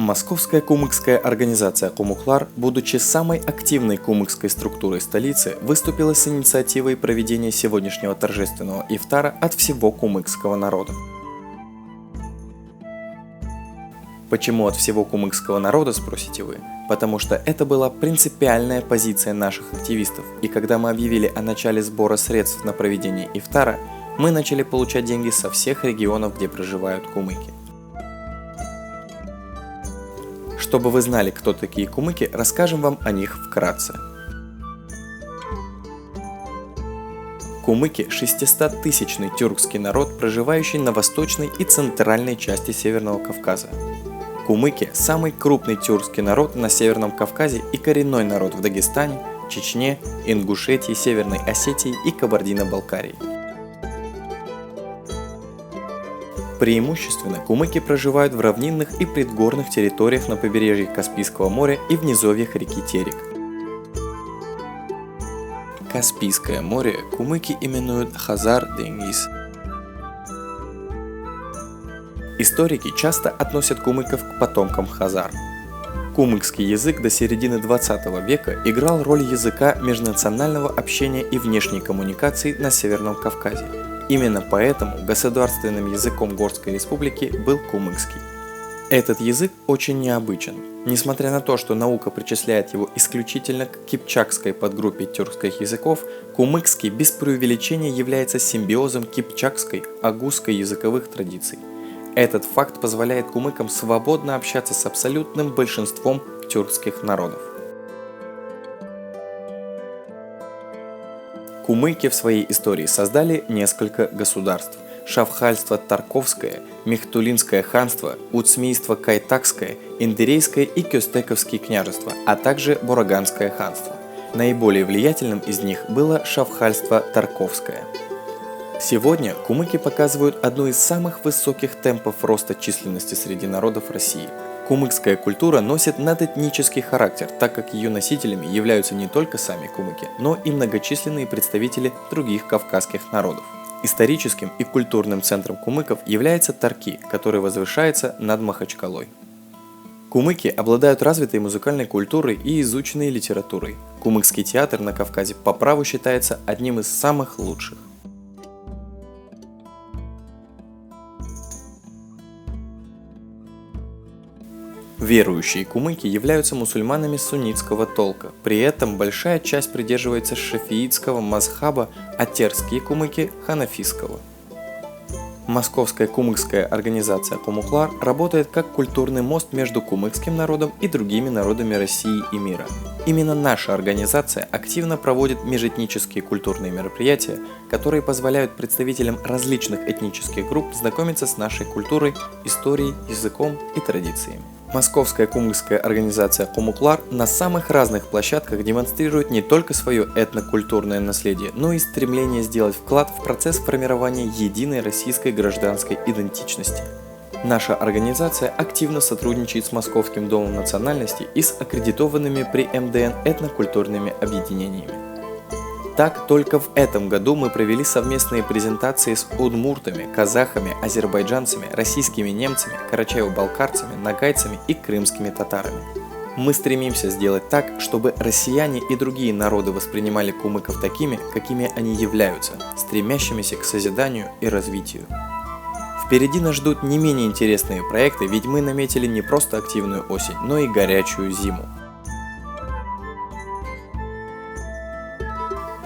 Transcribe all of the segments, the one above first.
Московская кумыкская организация «Кумуклар», будучи самой активной кумыкской структурой столицы, выступила с инициативой проведения сегодняшнего торжественного ифтара от всего кумыкского народа. Почему от всего кумыкского народа, спросите вы? Потому что это была принципиальная позиция наших активистов, и когда мы объявили о начале сбора средств на проведение ифтара, мы начали получать деньги со всех регионов, где проживают кумыки. Чтобы вы знали, кто такие кумыки, расскажем вам о них вкратце. Кумыки – 600-тысячный тюркский народ, проживающий на восточной и центральной части Северного Кавказа. Кумыки – самый крупный тюркский народ на Северном Кавказе и коренной народ в Дагестане, Чечне, Ингушетии, Северной Осетии и Кабардино-Балкарии. Преимущественно кумыки проживают в равнинных и предгорных территориях на побережье Каспийского моря и в низовьях реки Терек. Каспийское море кумыки именуют Хазар-Денгиз. Историки часто относят кумыков к потомкам хазар. Кумыкский язык до середины 20 века играл роль языка межнационального общения и внешней коммуникации на Северном Кавказе. Именно поэтому государственным языком Горской республики был кумыкский. Этот язык очень необычен. Несмотря на то, что наука причисляет его исключительно к кипчакской подгруппе тюркских языков, кумыкский без преувеличения является симбиозом кипчакской, агузской языковых традиций. Этот факт позволяет кумыкам свободно общаться с абсолютным большинством тюркских народов. Кумыки в своей истории создали несколько государств: Шавхальство Тарковское, Мехтулинское ханство, Уцмийство Кайтакское, Индерейское и Кёстековские княжества, а также Бураганское ханство. Наиболее влиятельным из них было Шавхальство Тарковское. Сегодня кумыки показывают одну из самых высоких темпов роста численности среди народов России. Кумыкская культура носит надэтнический характер, так как ее носителями являются не только сами кумыки, но и многочисленные представители других кавказских народов. Историческим и культурным центром кумыков является Тарки, который возвышается над Махачкалой. Кумыки обладают развитой музыкальной культурой и изученной литературой. Кумыкский театр на Кавказе по праву считается одним из самых лучших. Верующие кумыки являются мусульманами суннитского толка, при этом большая часть придерживается шафиитского мазхаба, а терские кумыки – ханафитского. Московская кумыкская организация «Кумуклар» работает как культурный мост между кумыкским народом и другими народами России и мира. Именно наша организация активно проводит межэтнические культурные мероприятия, которые позволяют представителям различных этнических групп знакомиться с нашей культурой, историей, языком и традициями. Московская кумыкская организация «Кумуклар» на самых разных площадках демонстрирует не только свое этнокультурное наследие, но и стремление сделать вклад в процесс формирования единой российской гражданской идентичности. Наша организация активно сотрудничает с Московским домом национальностей и с аккредитованными при МДН этнокультурными объединениями. Так, только в этом году мы провели совместные презентации с удмуртами, казахами, азербайджанцами, российскими немцами, карачаево-балкарцами, нагайцами и крымскими татарами. Мы стремимся сделать так, чтобы россияне и другие народы воспринимали кумыков такими, какими они являются, стремящимися к созиданию и развитию. Впереди нас ждут не менее интересные проекты, ведь мы наметили не просто активную осень, но и горячую зиму.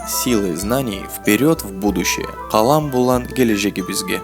Силой знаний вперед в будущее. Калам булан келешегі бізге.